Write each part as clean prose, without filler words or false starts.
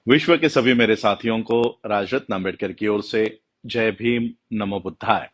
विश्व के सभी मेरे साथियों को राजरत्न अंबेडकर की ओर से जय भीम, नमो बुद्धाय।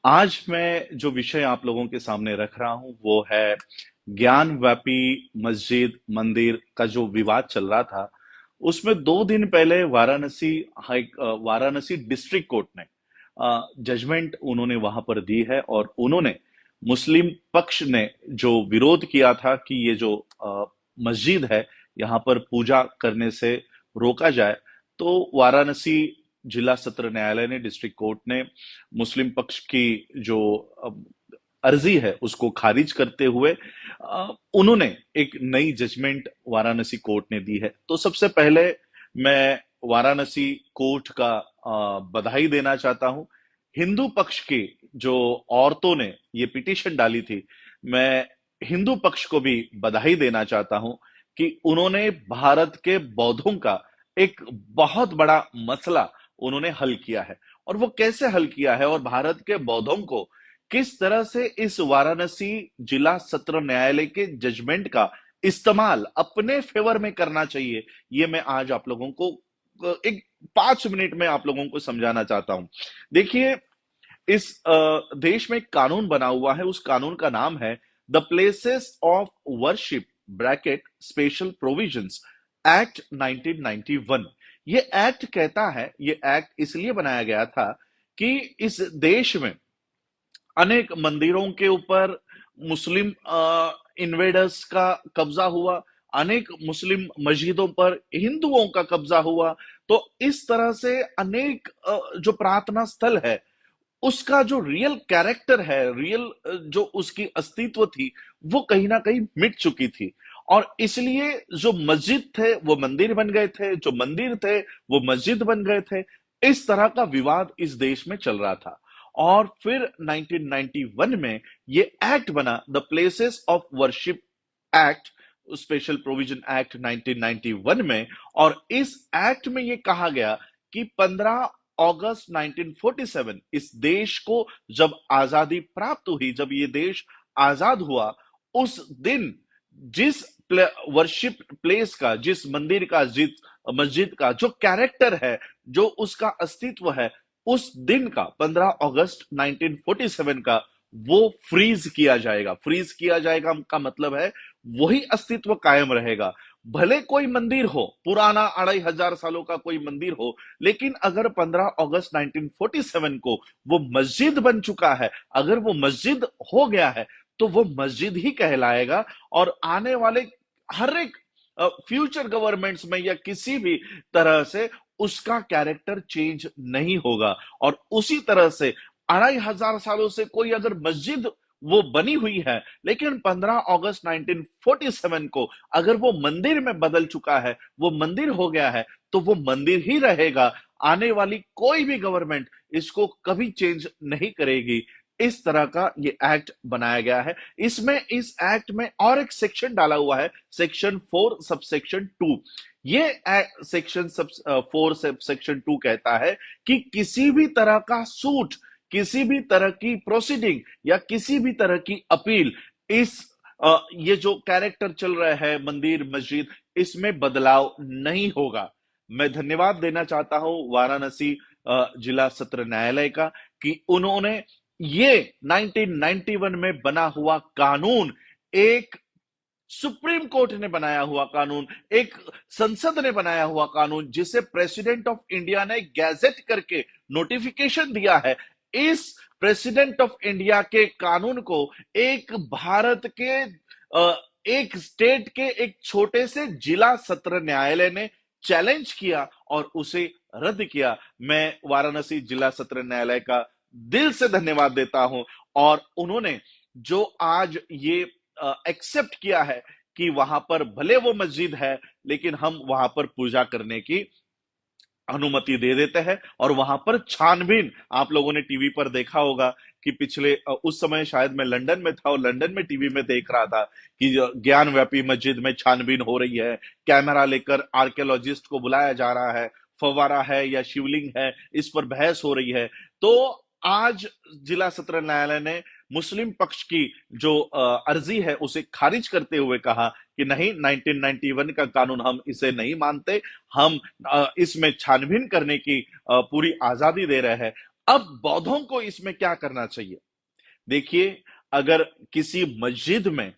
आज मैं जो विषय आप लोगों के सामने रख रहा हूं वो है ज्ञान व्यापी मस्जिद मंदिर का जो विवाद चल रहा था। उसमें 2 दिन पहले वाराणसी डिस्ट्रिक्ट कोर्ट ने जजमेंट उन्होंने वहां पर दी है और उन्होंने मुस्लिम पक्ष ने जो विरोध किया था कि ये जो मस्जिद है यहाँ पर पूजा करने से रोका जाए, तो वाराणसी जिला सत्र न्यायालय ने, डिस्ट्रिक्ट कोर्ट ने मुस्लिम पक्ष की जो अर्जी है उसको खारिज करते हुए उन्होंने एक नई जजमेंट वाराणसी कोर्ट ने दी है। तो सबसे पहले मैं वाराणसी कोर्ट का बधाई देना चाहता हूं। हिंदू पक्ष की जो औरतों ने ये पिटीशन डाली थी, मैं हिंदू पक्ष को भी बधाई देना चाहता हूं कि उन्होंने भारत के बौद्धों का एक बहुत बड़ा मसला उन्होंने हल किया है। और वो कैसे हल किया है और भारत के बौद्धों को किस तरह से इस वाराणसी जिला सत्र न्यायालय के जजमेंट का इस्तेमाल अपने फेवर में करना चाहिए, ये मैं आज आप लोगों को एक 5 मिनट में आप लोगों को समझाना चाहता हूं। देखिए, इस देश में एक कानून बना हुआ है, उस कानून का नाम है the places of worship bracket special provisions act 1991। ये एक्ट कहता है, ये एक्ट इसलिए बनाया गया था कि इस देश में अनेक मंदिरों के ऊपर मुस्लिम इन्वेडर्स का कब्जा हुआ, अनेक मुस्लिम मस्जिदों पर हिंदुओं का कब्जा हुआ। तो इस तरह से अनेक जो प्रार्थना स्थल है उसका जो रियल कैरेक्टर है, रियल जो उसकी अस्तित्व थी, वो कहीं ना कहीं मिट चुकी थी। और इसलिए जो मस्जिद थे वो मंदिर बन गए थे, जो मंदिर थे वो मस्जिद बन गए थे। इस तरह का विवाद इस देश में चल रहा था। और फिर 1991 में ये एक्ट बना, the places of worship act, special provision act 1991 में। और इस एक्ट में ये कहा गया कि 15 अगस्त 1947 इस देश को जब आजादी प्राप्त हुई, जब ये देश आजाद हुआ, उस दिन जिस वर्शिप प्लेस का, जिस मंदिर का, जिस मस्जिद का जो कैरेक्टर है, जो उसका अस्तित्व है, उस दिन का 15 अगस्त 1947 का वो फ्रीज किया जाएगा। फ्रीज किया जाएगा का मतलब है वही अस्तित्व कायम रहेगा। भले कोई मंदिर हो, पुराना 2500 सालों का कोई मंदिर हो, लेकिन अगर 15 अगस्त 1947 को वो मस्जिद बन चुका है, अगर वो मस्जिद हो गया है, तो वो मस्जिद ही कहलाएगा। और आने वाले हर एक फ्यूचर गवर्नमेंट्स में या किसी भी तरह से उसका कैरेक्टर चेंज नहीं होगा। और उसी तरह से 2500 सालों से कोई अगर मस्जिद वो बनी हुई है, लेकिन 15 अगस्त 1947 को अगर वो मंदिर में बदल चुका है, वो मंदिर हो गया है, तो वो मंदिर ही रहेगा। आने वाली कोई भी गवर्नमेंट इसको कभी चेंज नहीं करेगी। इस तरह का ये एक्ट बनाया गया है। इसमें, इस एक्ट में और एक सेक्शन डाला हुआ है, सेक्शन 4 सबसेक्शन 2। ये सेक्शन सब 4 सबसेक्शन 2 कहता है कि किसी भी तरह का सूट, किसी भी तरह की प्रोसीडिंग या किसी भी तरह की अपील, इस ये जो कैरेक्टर चल रहा है मंदिर मस्जिद, इसमें बदलाव नहीं होगा। मैं धन्यवाद देना चाहता हूं वाराणसी जिला सत्र न्यायालय का कि उन्होंने ये 1991 में बना हुआ कानून, एक सुप्रीम कोर्ट ने बनाया हुआ कानून, एक संसद ने बनाया हुआ कानून, जिसे प्रेसिडेंट ऑफ इंडिया ने गैजेट करके नोटिफिकेशन दिया है, इस प्रेसिडेंट ऑफ इंडिया के कानून को एक भारत के एक स्टेट के एक छोटे से जिला सत्र न्यायालय ने चैलेंज किया और उसे रद्द किया। मैं वाराणसी जिला सत्र न्यायालय का दिल से धन्यवाद देता हूं। और उन्होंने जो आज ये एक्सेप्ट किया है कि वहां पर भले वो मस्जिद है, लेकिन हम वहां पर पूजा करने की अनुमति दे देते हैं। और वहां पर छानबीन, आप लोगों ने टीवी पर देखा होगा कि पिछले उस समय शायद मैं लंदन में था और लंदन में टीवी में देख रहा था कि ज्ञान व्यापी मस्जिद में छानबीन हो रही है, कैमरा लेकर आर्कियोलॉजिस्ट को बुलाया जा रहा है, फव्वारा है या शिवलिंग है, इस पर बहस हो रही है। तो आज जिला सत्र न्यायालय ने मुस्लिम पक्ष की जो अर्जी है उसे खारिज करते हुए कहा कि नहीं, 1991 का कानून हम इसे नहीं मानते, हम इसमें छानबीन करने की पूरी आजादी दे रहे हैं। अब बौद्धों को इसमें क्या करना चाहिए? देखिए, अगर किसी मस्जिद में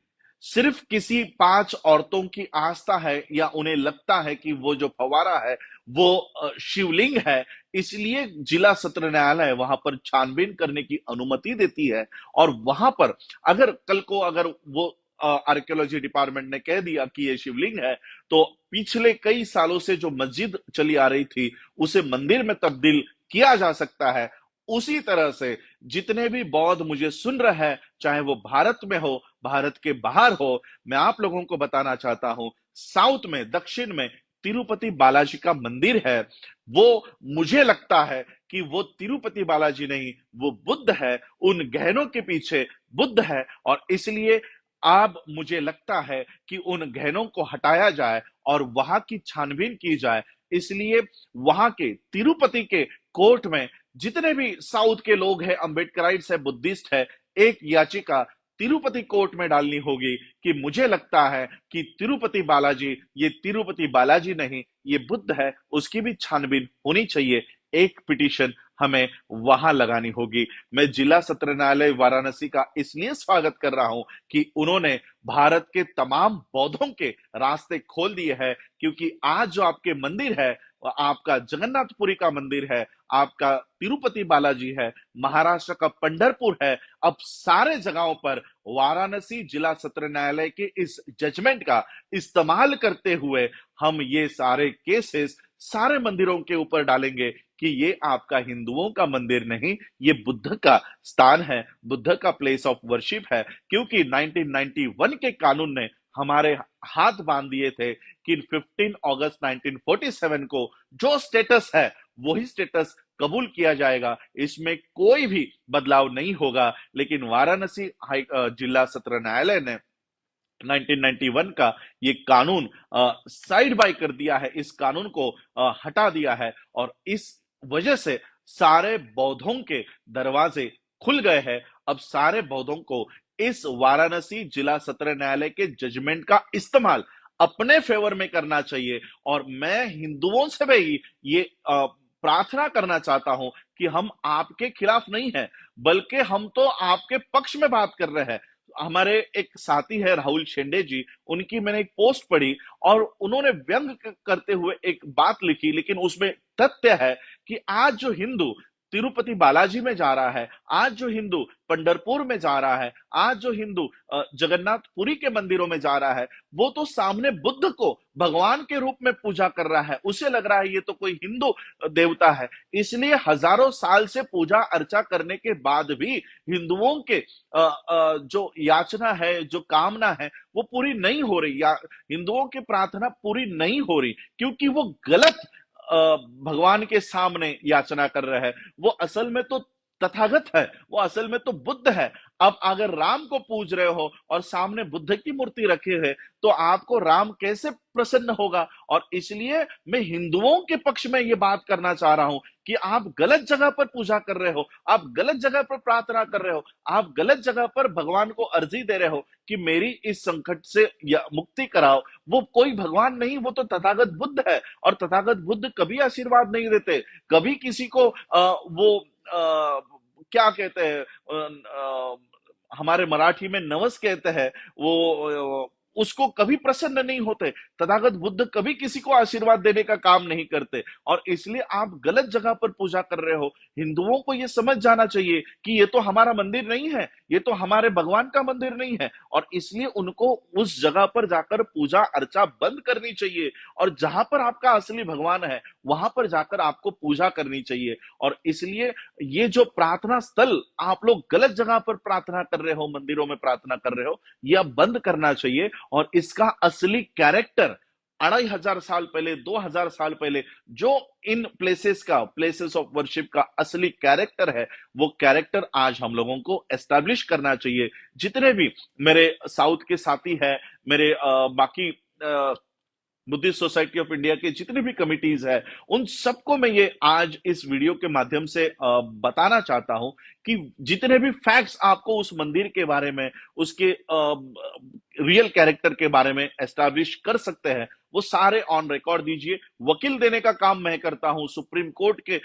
सिर्फ किसी 5 औरतों की आस्था है या उन्हें लगता है कि वो जो फव्वारा है वो शिवलिंग है, इसलिए जिला सत्र न्यायालय वहां पर छानबीन करने की अनुमति देती है। और वहां पर अगर कल को अगर वो आर्कियोलॉजी डिपार्टमेंट ने कह दिया कि ये शिवलिंग है, तो पिछले कई सालों से जो मस्जिद चली आ रही थी उसे मंदिर में तब्दील किया जा सकता है। उसी तरह से जितने भी बौद्ध मुझे सुन रहे हैं, चाहे वो भारत में हो, भारत के बाहर हो, मैं आप लोगों को बताना चाहता हूं, साउथ में, दक्षिण में तिरुपति बालाजी का मंदिर है। वो मुझे लगता है कि वो तिरुपति बालाजी नहीं, वो बुद्ध है। उन गहनों के पीछे बुद्ध है, और इसलिए अब मुझे लगता है कि उन गहनों को हटाया जाए और वहां की छानबीन की जाए। इसलिए वहां के तिरुपति के कोर्ट में जितने भी साउथ के लोग हैं, अंबेडकराइट्स है, बुद्धिस्ट है, एक याचिका तिरुपति कोर्ट में डालनी होगी कि मुझे लगता है कि तिरुपति बालाजी ये तिरुपति बालाजी नहीं, ये बुद्ध है, उसकी भी छानबीन होनी चाहिए। एक पिटीशन हमें वहां लगानी होगी। मैं जिला सत्र न्यायालय वाराणसी का इसलिए स्वागत कर रहा हूं कि उन्होंने भारत के तमाम बौद्धों के रास्ते खोल दिए हैं, क्योंकि आज जो आपके मंदिर है, आपका जगन्नाथपुरी का मंदिर है, आपका तिरुपति बालाजी है, महाराष्ट्र का पंढरपुर है, अब सारे जगहों पर वाराणसी जिला सत्र न्यायालय के इस जजमेंट का इस्तेमाल करते हुए हम ये सारे केसेस सारे मंदिरों के ऊपर डालेंगे कि ये आपका हिंदुओं का मंदिर नहीं, ये बुद्ध का स्थान है, बुद्ध का प्लेस ऑफ वर्शिप है। क्योंकि 1991 के कानून ने हमारे हाथ बांध दिए थे कि 15 अगस्त 1947 को जो स्टेटस है वही स्टेटस कबूल किया जाएगा, इसमें कोई भी बदलाव नहीं होगा। लेकिन वाराणसी जिला सत्र न्यायालय ने 1991 का ये कानून साइड बाय कर दिया है, इस कानून को हटा दिया है, और इस वजह से सारे बौद्धों के दरवाजे खुल गए हैं। अब सारे बौद्धों को इस वाराणसी जिला सत्र न्यायालय के जजमेंट का इस्तेमाल अपने फेवर में करना चाहिए। और मैं हिंदुओं से भी ये प्रार्थना करना चाहता हूं कि हम आपके खिलाफ नहीं है, बल्कि हम तो आपके पक्ष में बात कर रहे हैं। हमारे एक साथी है राहुल शेंडे जी, उनकी मैंने एक पोस्ट पढ़ी और उन्होंने व्यंग करते हुए एक बात लिखी, लेकिन उसमें तथ्य है कि आज जो हिंदू तिरुपति बालाजी में जा रहा है, आज जो हिंदू पंढरपुर में जा रहा है, आज जो हिंदू जगन्नाथपुरी के मंदिरों में जा रहा है, वो तो सामने बुद्ध को भगवान के रूप में पूजा कर रहा है। उसे लग रहा है ये तो कोई हिंदू देवता है। इसलिए हजारों साल से पूजा अर्चा करने के बाद भी हिंदुओं के जो याचना है, जो कामना है, वो पूरी नहीं हो रही, या हिंदुओं की प्रार्थना पूरी नहीं हो रही, क्योंकि वो गलत भगवान के सामने याचना कर रहे हैं। वो असल में तो तथागत है, वो असल में तो बुद्ध है। अब अगर राम को पूज रहे हो और सामने बुद्ध की मूर्ति रखे है, तो आपको राम कैसे प्रसन्न होगा? और इसलिए मैं हिंदुओं के पक्ष में ये बात करना चाह रहा हूं कि आप गलत जगह पर पूजा कर रहे हो, आप गलत जगह पर प्रार्थना कर रहे हो, आप गलत जगह पर भगवान को अर्जी दे रहे हो कि मेरी इस संकट से मुक्ति कराओ। वो कोई भगवान नहीं, वो तो तथागत बुद्ध है, और तथागत बुद्ध कभी आशीर्वाद नहीं देते, कभी किसी को वो क्या कहते हैं, हमारे मराठी में नवस कहते हैं, वो उसको कभी प्रसन्न नहीं होते। तथागत बुद्ध कभी किसी को आशीर्वाद देने का काम नहीं करते, और इसलिए आप गलत जगह पर पूजा कर रहे हो। हिंदुओं को यह समझ जाना चाहिए कि ये तो हमारा मंदिर नहीं है, ये तो हमारे भगवान का मंदिर नहीं है, और इसलिए उनको उस जगह पर जाकर पूजा अर्चा बंद करनी चाहिए, और जहां पर आपका असली भगवान है वहां पर जाकर आपको पूजा करनी चाहिए। और इसलिए ये जो प्रार्थना स्थल आप लोग गलत जगह पर प्रार्थना कर रहे हो, मंदिरों में प्रार्थना कर रहे हो, यह बंद करना चाहिए। और इसका असली कैरेक्टर 2500 साल पहले, 2000 साल पहले जो इन प्लेसेस ऑफ वर्शिप का असली कैरेक्टर है, वो कैरेक्टर आज हम लोगों को एस्टैब्लिश करना चाहिए। जितने भी मेरे साउथ के साथी हैं, मेरे बाकी बुद्धिस्ट सोसाइटी ऑफ इंडिया के जितने भी कमिटीज है, उन सबको मैं ये आज इस वीडियो के माध्यम से बताना चाहता हूं कि जितने भी फैक्ट्स आपको उस मंदिर के बारे में, उसके रियल कैरेक्टर के बारे में एस्टैब्लिश कर सकते हैं, वो सारे ऑन रिकॉर्ड दीजिए। वकील देने का काम मैं करता हूं, सुप्रीम कोर्ट के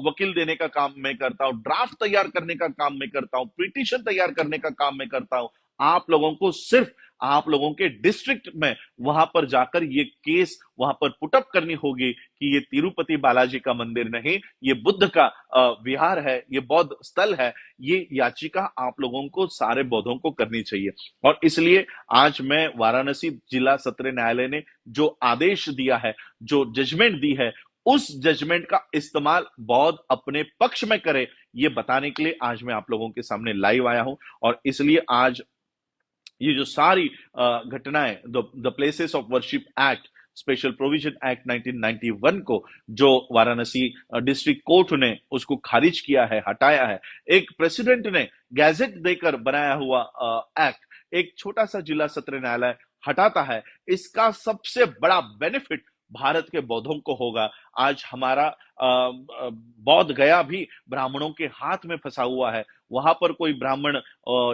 वकील देने का काम मैं करता हूं, ड्राफ्ट तैयार करने का काम मैं करता हूं, पिटीशन तैयार करने का काम मैं करता हूं। आप लोगों को सिर्फ आप लोगों के डिस्ट्रिक्ट में वहां पर जाकर ये केस वहां पर पुटअप करनी होगी कि ये तिरुपति बालाजी का मंदिर नहीं, ये बुद्ध का विहार है, ये बौद्ध स्थल है। ये याचिका आप लोगों को, सारे बौद्धों को करनी चाहिए। और इसलिए आज मैं वाराणसी जिला सत्र न्यायालय ने जो आदेश दिया है, जो जजमेंट दी है, उस जजमेंट का इस्तेमाल बौद्ध अपने पक्ष में करे, ये बताने के लिए आज मैं आप लोगों के सामने लाइव आया हूं। और इसलिए आज ये जो सारी घटनाएं, the places of worship act, special provision act 1991 को जो वाराणसी डिस्ट्रिक्ट कोर्ट ने उसको खारिज किया है, हटाया है, एक प्रेसिडेंट ने गैजेट देकर बनाया हुआ एक्ट एक छोटा सा जिला सत्र न्यायालय हटाता है, इसका सबसे बड़ा बेनिफिट भारत के बौद्धों को होगा। आज हमारा बौद्ध गया भी ब्राह्मणों के हाथ में फंसा हुआ है। वहां पर कोई ब्राह्मण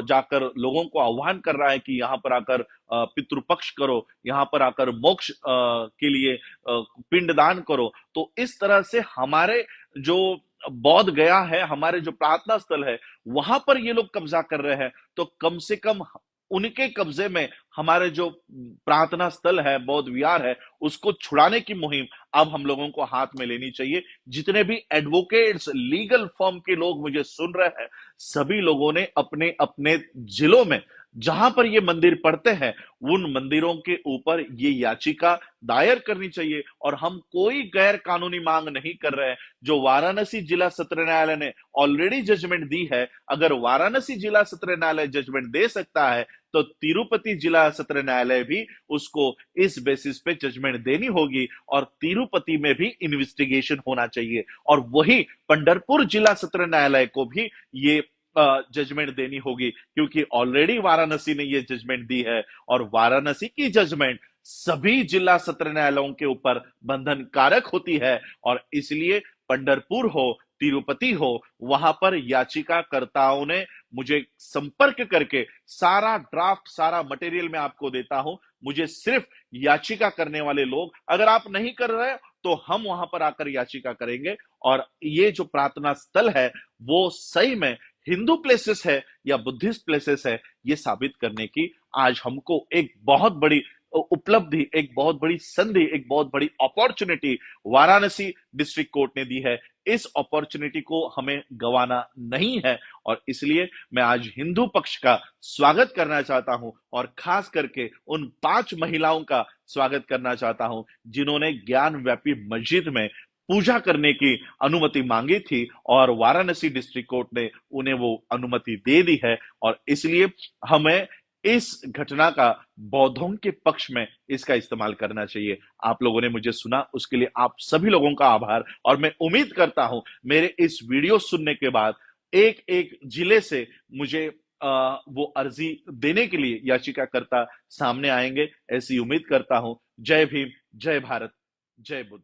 जाकर लोगों को आह्वान कर रहा है कि यहां पर आकर पितृपक्ष करो, यहां पर आकर मोक्ष के लिए पिंडदान करो। तो इस तरह से हमारे जो बौद्ध गया है, हमारे जो प्रार्थना स्थल है, वहां पर ये लोग कब्जा कर रहे हैं। तो कम से कम उनके कब्जे में हमारे जो प्रार्थना स्थल है, बौद्ध विहार है, उसको छुड़ाने की मुहिम अब हम लोगों को हाथ में लेनी चाहिए। जितने भी एडवोकेट्स, लीगल फर्म के लोग मुझे सुन रहे हैं, सभी लोगों ने अपने अपने जिलों में जहां पर ये मंदिर पड़ते हैं, उन मंदिरों के ऊपर ये याचिका दायर करनी चाहिए। और हम कोई गैर कानूनी मांग नहीं कर रहे हैं। जो वाराणसी जिला सत्र न्यायालय ने ऑलरेडी जजमेंट दी है, अगर वाराणसी जिला सत्र न्यायालय जजमेंट दे सकता है, तो तिरुपति जिला सत्र न्यायालय भी उसको इस बेसिस पे जजमेंट देनी होगी। और तिरुपति में भी इन्वेस्टिगेशन होना चाहिए, और वही पंढरपुर जिला सत्र न्यायालय को भी ये जजमेंट देनी होगी, क्योंकि ऑलरेडी वाराणसी ने ये जजमेंट दी है। और वाराणसी की जजमेंट सभी जिला सत्र न्यायालयों के ऊपर बंधन कारक होती है। और इसलिए पंढरपुर हो, तिरुपति हो, वहां पर याचिकाकर्ताओं ने मुझे संपर्क करके सारा ड्राफ्ट, सारा मटेरियल मैं आपको देता हूं। मुझे सिर्फ याचिका करने वाले लोग, अगर आप नहीं कर रहे तो हम वहां पर आकर याचिका करेंगे। और ये जो प्रार्थना स्थल है वो सही में हिंदू प्लेसेस है या बुद्धिस्ट प्लेसेस है, ये साबित करने की आज हमको एक बहुत बड़ी उपलब्धि, एक बहुत बड़ी संधि, एक बहुत बड़ी अपॉर्चुनिटी वाराणसी डिस्ट्रिक्ट कोर्ट ने दी है। इस अपॉर्चुनिटी को हमें गंवाना नहीं है। और इसलिए मैं आज हिंदू पक्ष का स्वागत करना चाहता हूं, और खास करके उन 5 महिलाओं का स्वागत करना चाहता हूं जिन्होंने ज्ञान व्यापी मस्जिद में पूजा करने की अनुमति मांगी थी, और वाराणसी डिस्ट्रिक्ट कोर्ट ने उन्हें वो अनुमति दे दी है। और इसलिए हमें इस घटना का बौद्धों के पक्ष में इसका इस्तेमाल करना चाहिए। आप लोगों ने मुझे सुना, उसके लिए आप सभी लोगों का आभार। और मैं उम्मीद करता हूं मेरे इस वीडियो सुनने के बाद एक एक जिले से मुझे वो अर्जी देने के लिए याचिकाकर्ता सामने आएंगे, ऐसी उम्मीद करता हूं। जय भीम, जय भारत, जय बुद्ध।